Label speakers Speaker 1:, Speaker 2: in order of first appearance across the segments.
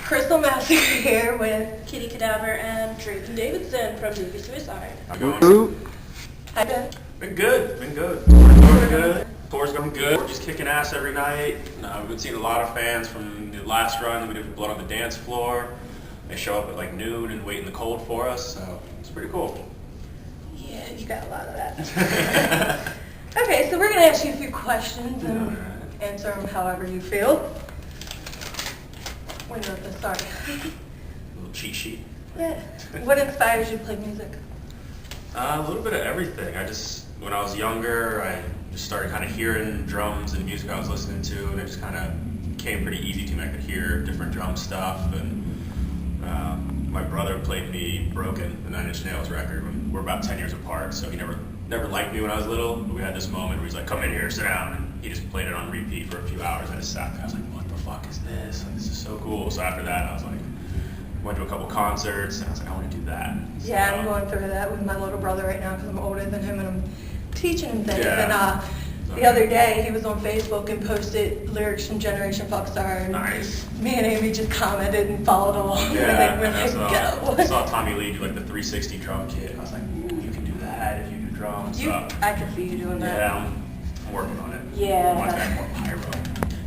Speaker 1: CrystalMassacre here with Kitty Cadaver and Drayven Davidson from Movie Suicide.
Speaker 2: How's it going?
Speaker 1: Hi, Ben.
Speaker 2: Been good. Tour's good. Tour's going good. We're just kicking ass every night. We've been seeing a lot of fans from the last run that we did with Blood on the Dance Floor. They show up at like noon and wait in the cold for us, so it's pretty cool.
Speaker 1: Yeah, you got a lot of that. Okay, so we're going to ask you a few questions and answer them however you feel. When you're at the start.
Speaker 2: A little cheat sheet.
Speaker 1: Yeah. What inspires you to play music?
Speaker 2: A little bit of everything. When I was younger, I just started kind of hearing drums and music I was listening to, and it just kind of became pretty easy to me. I could hear different drum stuff, and my brother played me Broken, the 9 Inch Nails record, when we're about 10 years apart, so he never liked me when I was little, but we had this moment where he's like, come in here, sit down, and he just played it on repeat for a few hours. I just sat there, I was like, what the fuck is this? Like, this is so cool. So after that, I was like, went to a couple concerts, and I was like, I want to do that. So,
Speaker 1: yeah, I'm going through that with my little brother right now because I'm older than him and I'm teaching him things.
Speaker 2: Yeah.
Speaker 1: And the other day, he was on Facebook and posted lyrics from Generation Fuckstar, and
Speaker 2: nice.
Speaker 1: Me and Amy just commented and followed along.
Speaker 2: Yeah,
Speaker 1: and go.
Speaker 2: I saw Tommy Lee do like the 360 drum kit, and I was like, ooh, you can do that if you do drums.
Speaker 1: I can see you doing that.
Speaker 2: Yeah, I'm working on it.
Speaker 1: Yeah.
Speaker 2: I want that more pyro.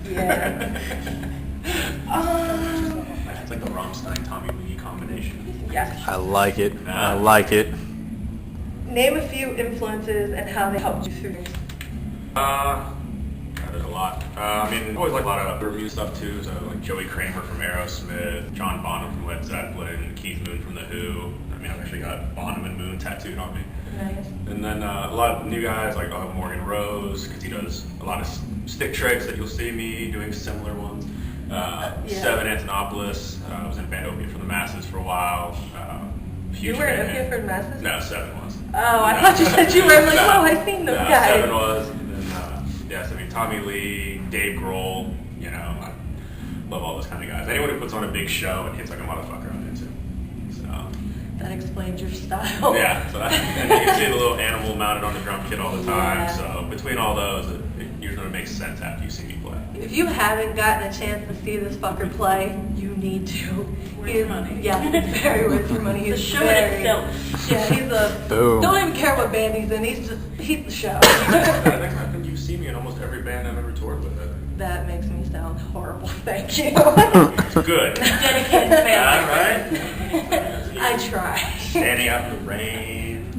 Speaker 1: Yeah.
Speaker 2: That's like the Rammstein Tommy Lee combination.
Speaker 1: Yeah.
Speaker 3: I like it. I like it.
Speaker 1: Name a few influences and how they helped you through.
Speaker 2: There's a lot. I always like a lot of review stuff too. So like Joey Kramer from Aerosmith, John Bonham from Led Zeppelin, Keith Moon from The Who. I've actually got Bonham and Moon tattooed on me.
Speaker 1: Nice.
Speaker 2: And then a lot of new guys like Morgan Rose, because he does a lot of stick tricks that you'll see me doing similar ones. Seven Antonopoulos. I was in a band Opiate for the Masses for a while.
Speaker 1: You were in Opiate for the Masses?
Speaker 2: No, Seven was.
Speaker 1: Oh, I thought you said you were like, oh, I've seen those guys.
Speaker 2: Seven was. And then, Tommy Lee, Dave Grohl, I love all those kind of guys. Anyone who puts on a big show and hits like a motherfucker, I'm into. So.
Speaker 1: That explains your style.
Speaker 2: Yeah, and you can see the little animal mounted on the drum kit all the time. Yeah. So between all those, it usually makes sense after you see me play.
Speaker 1: If you haven't gotten a chance to see this fucker play, you need to.
Speaker 4: Worth your money.
Speaker 1: Yeah, he's very worth your money. He's
Speaker 4: the show in itself.
Speaker 1: Yeah, he's a.
Speaker 3: Boom.
Speaker 1: Don't even care what band he's in. He's the show.
Speaker 2: I think you've seen me in almost every band I've ever toured with.
Speaker 1: That makes me sound horrible. Thank you.
Speaker 2: It's good.
Speaker 1: Dedicated fan.
Speaker 2: Yeah, right?
Speaker 1: I try.
Speaker 2: Standing out in the rain.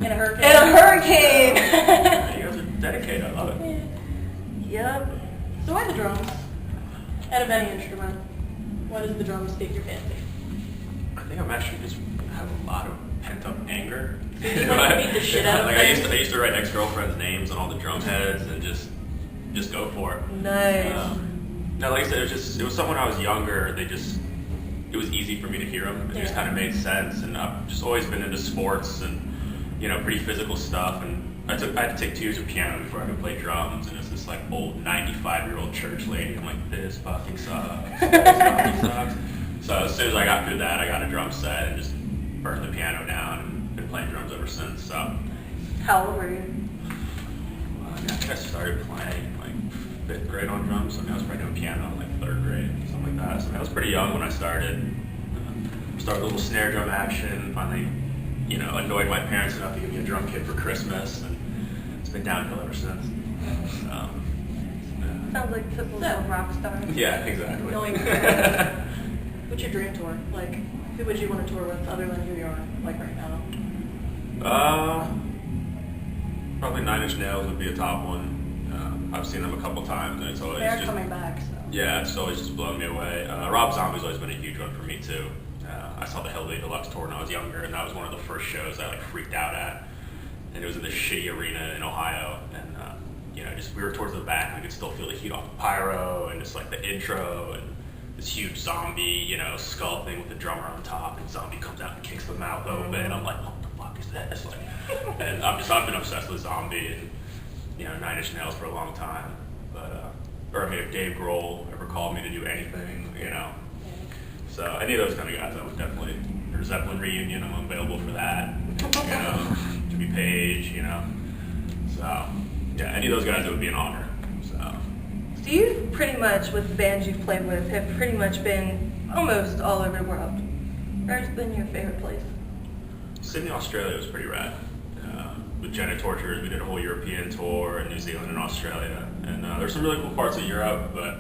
Speaker 4: In a hurricane.
Speaker 1: In a hurricane.
Speaker 2: You guys are dedicated. I love it.
Speaker 1: Yep.
Speaker 4: So why the drums? Out of any instrument, why does the drums take your fancy?
Speaker 2: I think I'm actually just have a lot of pent up anger.
Speaker 4: You want to beat the shit out of
Speaker 2: like
Speaker 4: things?
Speaker 2: I used to write ex-girlfriends' names on all the drum heads and just go for it.
Speaker 1: Nice.
Speaker 2: No, like I said, it was someone when I was younger. It was easy for me to hear them. It just kind of made sense, and I've just always been into sports and pretty physical stuff. And I had to take 2 years of piano before I could play drums, and it's this like old 95-year-old church lady. I'm like, this fucking sucks. This fucking sucks. So as soon as I got through that, I got a drum set and just burned the piano down and been playing drums ever since. So.
Speaker 1: How old were you?
Speaker 2: I think I started playing like 5th grade on drums. I was probably doing piano in like 3rd grade, something like that. So I was pretty young when I started. Started a little snare drum action. Finally, annoyed my parents enough to give me a drum kit for Christmas, and it's been downhill ever since.
Speaker 1: Sounds like typical rock star.
Speaker 2: Yeah, exactly.
Speaker 4: What's your dream tour? Like, who would you want to tour with other than who you are, like right now?
Speaker 2: Probably 9 Inch Nails would be a top one. I've seen them a couple times, and it's always
Speaker 4: They're coming back, so.
Speaker 2: Yeah, it's always just blown me away. Rob Zombie's always been a huge one for me too. I saw the Hellday Deluxe tour when I was younger, and that was one of the first shows I freaked out at. And it was in this shitty arena in Ohio, and we were towards the back, and I could still feel the heat off the pyro, and just like the intro, and this huge zombie, skull thing with the drummer on top, and zombie comes out and kicks the mouth open, and I'm like, what the fuck is this? Like, and I've been obsessed with Zombie and 9 Inch Nails for a long time, but if Dave Grohl ever called me to do anything, So any of those kind of guys, I would definitely. Or Zeppelin reunion, I'm available for that. Jimmy Page, So yeah, any of those guys, it would be an honor. So
Speaker 1: So you've pretty much, with the bands you've played with, have pretty much been almost all over the world. Where's been your favorite place?
Speaker 2: Sydney, Australia was pretty rad. With Jenna Tortures, we did a whole European tour in New Zealand and Australia. And there's some really cool parts of Europe, but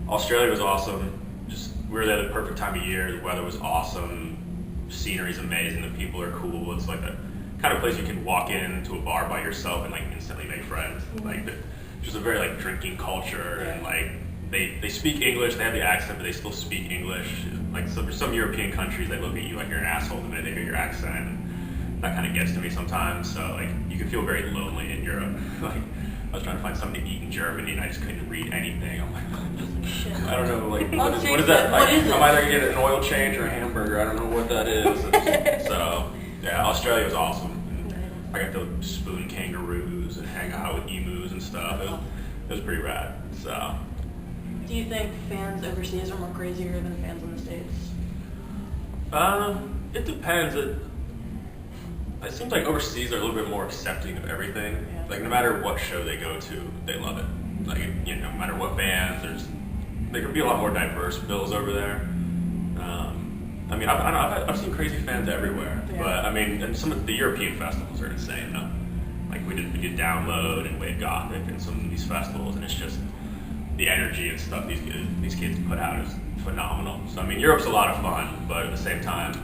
Speaker 2: Australia was awesome. Just we were there at the perfect time of year. The weather was awesome. Scenery's amazing. The people are cool. It's like a kind of place you can walk into a bar by yourself and like instantly make friends. Like just a very like drinking culture, and like they speak English. They have the accent, but they still speak English. Like some European countries, they look at you like you're an asshole the minute they hear your accent. That kind of gets to me sometimes. So like you can feel very lonely in Europe. Like I was trying to find something to eat in Germany and I just couldn't read anything. I'm like, I don't know, like what is that? Like, I'm either gonna get an oil change or a hamburger. I don't know what that is. So yeah, Australia was awesome. And I got to spoon kangaroos and hang out with emus and stuff. It was pretty rad. So.
Speaker 4: Do you think fans overseas are more crazier than fans in the States?
Speaker 2: It depends. It seems like overseas they're a little bit more accepting of everything. Yeah. Like no matter what show they go to, they love it. Like no matter what bands, there can be a lot more diverse bills over there. I mean, I've seen crazy fans everywhere, but I mean, and some of the European festivals are insane. Though. Like we did Download and Wave Gothic and some of these festivals, and it's just the energy and stuff these kids put out is phenomenal. So I mean, Europe's a lot of fun, but at the same time,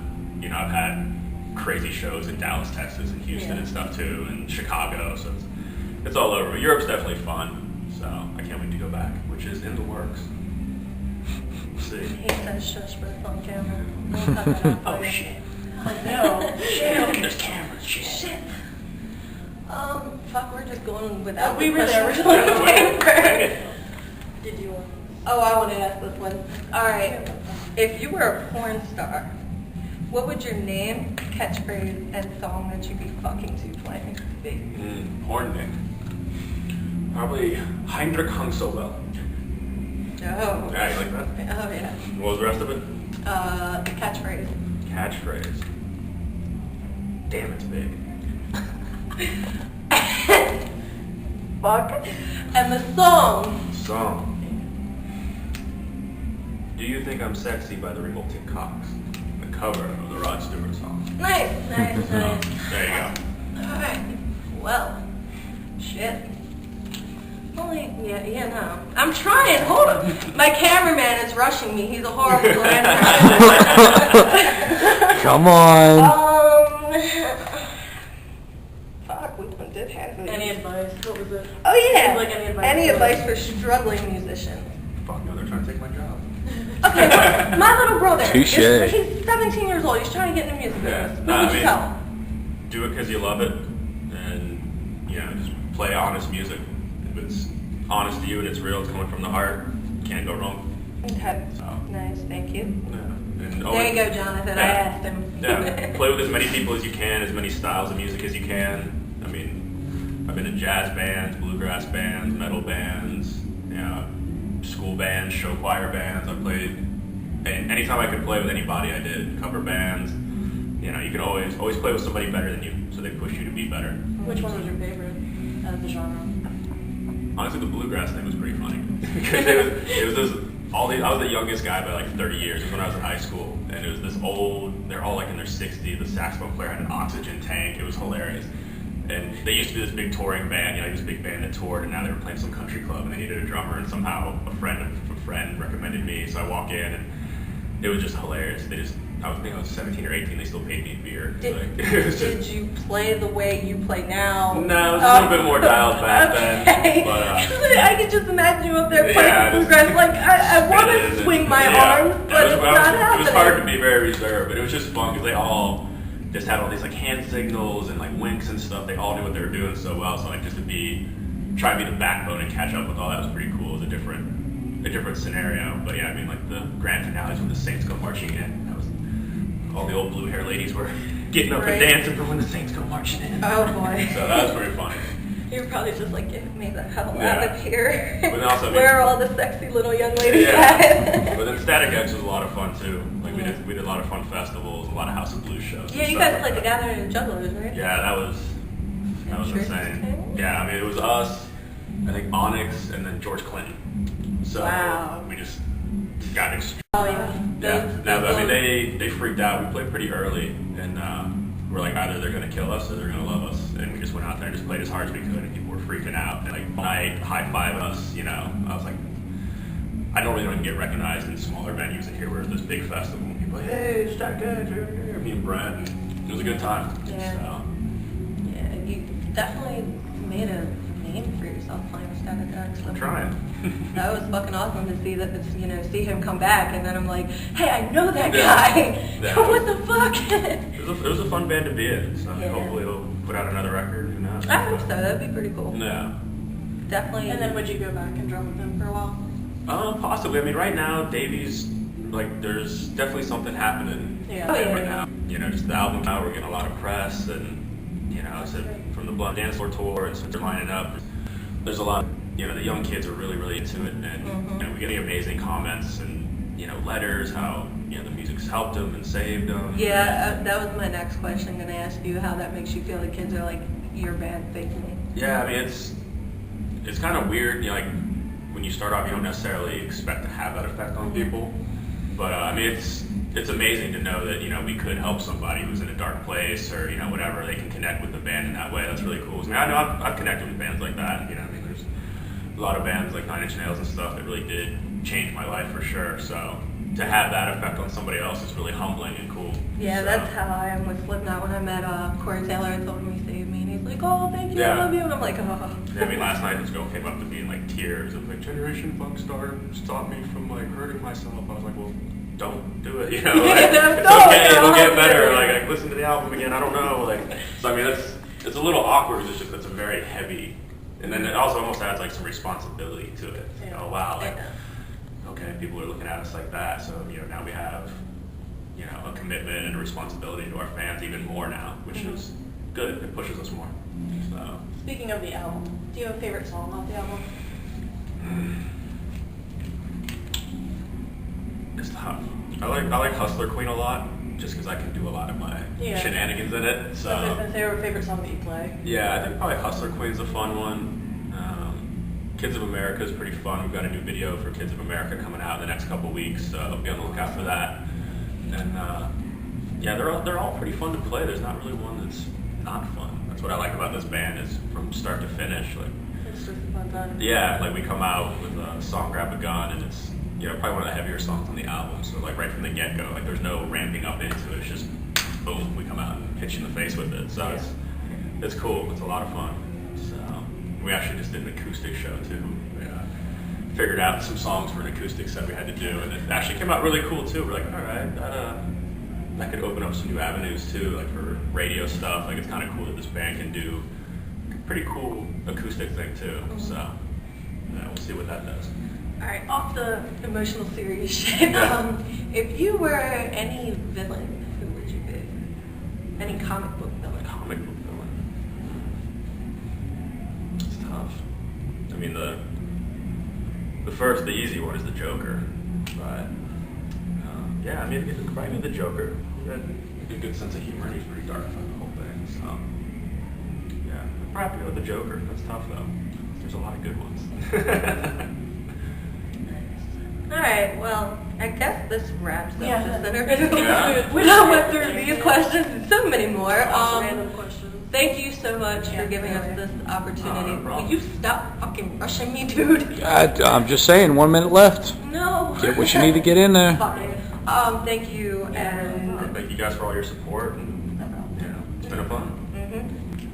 Speaker 2: I've had crazy shows in Dallas, Texas, and Houston and stuff too, and Chicago. So it's all over. But Europe's definitely fun. So I can't wait to go back, which is in the works. We'll see.
Speaker 1: He says shush for the phone camera.
Speaker 2: Oh shit!
Speaker 1: No.
Speaker 2: Shit! There's cameras. Shit.
Speaker 1: Fuck, we're just going without.
Speaker 4: We were there. Did you want?
Speaker 1: Oh, I want to ask this one. All right. If you were a porn star, what would your name, catchphrase, and song that you'd be fucking to playing be?
Speaker 2: Porn name. Probably Heinrich Hungsobel.
Speaker 1: Oh.
Speaker 2: Yeah, you like that?
Speaker 1: Oh, yeah.
Speaker 2: What was the rest of it?
Speaker 1: Catchphrase.
Speaker 2: Catchphrase. Damn, it's big.
Speaker 1: Fuck. And the song.
Speaker 2: Song. Do You Think I'm Sexy by the Revolting Cocks? The cover of the Rod Stewart song.
Speaker 1: Nice.
Speaker 2: There you go.
Speaker 1: Alright. Well, shit. Only, no. I'm trying. Hold on. My cameraman is rushing me. He's a horrible blender.
Speaker 3: Come on.
Speaker 1: Fuck, we did have it.
Speaker 4: Any advice? What was it?
Speaker 1: Oh, yeah.
Speaker 4: Like
Speaker 1: any advice for struggling musicians?
Speaker 2: Fuck no, they're trying to take my job.
Speaker 1: Okay, well, my little brother.
Speaker 3: Touche.
Speaker 1: He's 17 years old. He's trying to get into music business. What would you tell him?
Speaker 2: Do it because you love it, and just play honest music. If it's honest to you and it's real, it's coming from the heart, you can't go wrong.
Speaker 1: Okay.
Speaker 2: So.
Speaker 1: Nice, thank you.
Speaker 2: Yeah. And
Speaker 1: There you go, Jonathan. I asked him.
Speaker 2: Yeah. Play with as many people as you can, as many styles of music as you can. I mean, I've been in jazz bands, bluegrass bands, metal bands, school bands, show choir bands. I played, and anytime I could play with anybody, I did. Cover bands. You can always play with somebody better than you, so they push you to be better.
Speaker 4: Which one was your favorite out of the genre?
Speaker 2: Honestly, the bluegrass thing was pretty funny because it was this. I was the youngest guy by like 30 years. It was when I was in high school, and it was this old. They're all like in their 60s. The saxophone player had an oxygen tank. It was hilarious. And they used to be this big touring band, this big band that toured, and now they were playing some country club, and they needed a drummer, and somehow a friend recommended me, so I walk in, and it was just hilarious. I think I was 17 or 18, they still paid me in beer.
Speaker 1: Did you play the way you play now?
Speaker 2: No, it was a little bit more dialed back then. But,
Speaker 1: I could just imagine you up there playing bluegrass, like, I want to swing my arms, but it's not happening.
Speaker 2: It was hard to be very reserved, but it was just fun, because they all just had all these like hand signals and like winks and stuff. They all knew what they were doing so well. So like just to try to be the backbone and catch up with all that was pretty cool. It was a different scenario. But yeah, I mean like the grand finales when the Saints go marching in. That was all the old blue hair ladies were getting up and dancing for when the Saints go marching in.
Speaker 1: Oh boy.
Speaker 2: So that was pretty funny.
Speaker 1: You were probably just like, get me the hell out of here.
Speaker 2: But also,
Speaker 1: where are all the sexy little young ladies
Speaker 2: at? But then Static X was a lot of fun too. Like we did a lot of fun festivals, a lot of House of Blues shows.
Speaker 1: Yeah, you guys played the Gathering of Juggalos, right?
Speaker 2: Yeah, that was insane. Yeah, I mean it was us, I think Onyx, and then George Clinton. So we just got extreme.
Speaker 1: Oh yeah.
Speaker 2: Yeah, no, I mean they freaked out. We played pretty early, and we're like either they're gonna kill us or they're gonna love us. And we just went out there and just played as hard as we could, and people were freaking out. And like high five us, you know. I was like, I normally don't get recognized in smaller venues, and here we're at this big festival, and people are like, hey, it's that good, me and Brett. And it was a good time.
Speaker 1: Yeah.
Speaker 2: So.
Speaker 1: Yeah, you definitely made a name for yourself playing with Static X.
Speaker 2: I'm trying.
Speaker 1: That was fucking awesome to see that, see him come back, and then I'm like, hey, I know that guy.
Speaker 2: Yeah.
Speaker 1: What the fuck?
Speaker 2: It was a fun band to be in. So hopefully he'll put out another record. Who knows?
Speaker 1: I hope so. That'd be pretty cool.
Speaker 2: Yeah.
Speaker 1: Definitely.
Speaker 4: And then would you go back and drum with them for a while?
Speaker 2: Possibly. I mean, right now, Davey's, like, there's definitely something happening right now. You know, just the album now, we're getting a lot of press, and, you know, I said from the Blood Dance Floor tour, and since they're lining up, there's a lot of, you know, the young kids are really, really into it, and, you know, we're getting amazing comments and, you know, letters, how, you know, the music's helped them and saved them.
Speaker 1: Yeah, that was my next question. I'm going to ask you how that makes you feel. The kids are like, your band, basically.
Speaker 2: Yeah, I mean, it's kind of weird, you know, like, when you start off, you don't necessarily expect to have that effect on people, but I mean, it's amazing to know that, you know, we could help somebody who's in a dark place, or, you know, whatever. They can connect with the band in that way. That's really cool. I mean, I know I've connected with bands like that. You know, I mean, there's a lot of bands like 9 Inch Nails and stuff that really did change my life for sure. So to have that effect on somebody else is really humbling and cool.
Speaker 1: Yeah,
Speaker 2: so.
Speaker 1: That's how I am with Slipknot. When I met Corey Taylor, I told him he saved me, and he's like, oh, thank you, I love you, and I'm like, oh.
Speaker 2: Yeah, I mean, last night this girl came up to me in like tears of like, Generation Funk Star stopped me from like hurting myself. I was like, well, don't do it, you know, like, it's okay, it'll get better, like listen to the album again, I don't know, like, so I mean, it's a little awkward, it's just, it's a very heavy, and then it also almost adds like some responsibility to it, you know, wow, like, okay, people are looking at us like that, so, you know, now we have, you know, a commitment and a responsibility to our fans even more now, which is good, it pushes us more, so.
Speaker 4: Speaking of the album, do you have a favorite song off the album?
Speaker 2: It's tough. I like Hustler Queen a lot, just because I can do a lot of my shenanigans in it. So.
Speaker 4: Is there a favorite song that you play?
Speaker 2: Yeah, I think probably Hustler Queen's a fun one. Kids of America is pretty fun. We've got a new video for Kids of America coming out in the next couple weeks, so be on the lookout for that. And yeah, they're all pretty fun to play. There's not really one that's not fun. That's what I like about this band, is from start to finish. Like,
Speaker 4: it's just a fun time.
Speaker 2: Yeah, like we come out with a song Grab a Gun, and it's, you know, probably one of the heavier songs on the album. So like right from the get-go, like there's no ramping up into it. It's just boom, we come out and hit you in the face with it. So it's cool. It's a lot of fun. So we actually just did an acoustic show too. We figured out some songs for an acoustic set we had to do, and it actually came out really cool too. We're like, all right, that could open up some new avenues too, like for radio stuff. Like it's kind of cool that this band can do a pretty cool acoustic thing too. So yeah, we'll see what that does.
Speaker 1: All right, off the emotional serious shit. If you were any villain, who would you be? Any comic book villain?
Speaker 2: Comic book villain. It's tough. I mean, the easy one is the Joker, but yeah, I mean, it's probably the Joker. He had a good sense of humor, and he's pretty dark about the whole thing. So yeah, I'm probably with the Joker. That's tough though. There's a lot of good ones.
Speaker 1: All right, well, I guess this wraps up this interview.
Speaker 2: Yeah.
Speaker 1: We done went through these questions and so many more.
Speaker 4: Random questions.
Speaker 1: Thank you so much for giving us this opportunity.
Speaker 2: No problem.
Speaker 1: Will you stop fucking rushing me, dude?
Speaker 3: I'm just saying, 1 minute left.
Speaker 1: No.
Speaker 3: Get what you need to get in there.
Speaker 1: Fine. Thank you, and
Speaker 2: Thank you guys for all your support, and it's been a fun.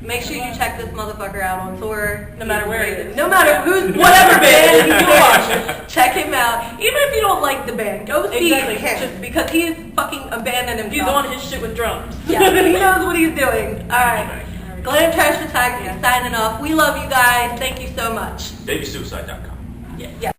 Speaker 1: make sure you check this motherfucker out on tour.
Speaker 4: No matter where it is.
Speaker 1: No matter who's, whatever band you watch, check him out. Even if you don't like the band, go see him, just because he is fucking abandoned himself.
Speaker 4: He's on his shit with drums.
Speaker 1: Yeah, he knows what he's doing. All right. GlamTrashPhotography signing off. We love you guys. Thank you so much.
Speaker 2: DavySuicide.com.
Speaker 1: Yeah.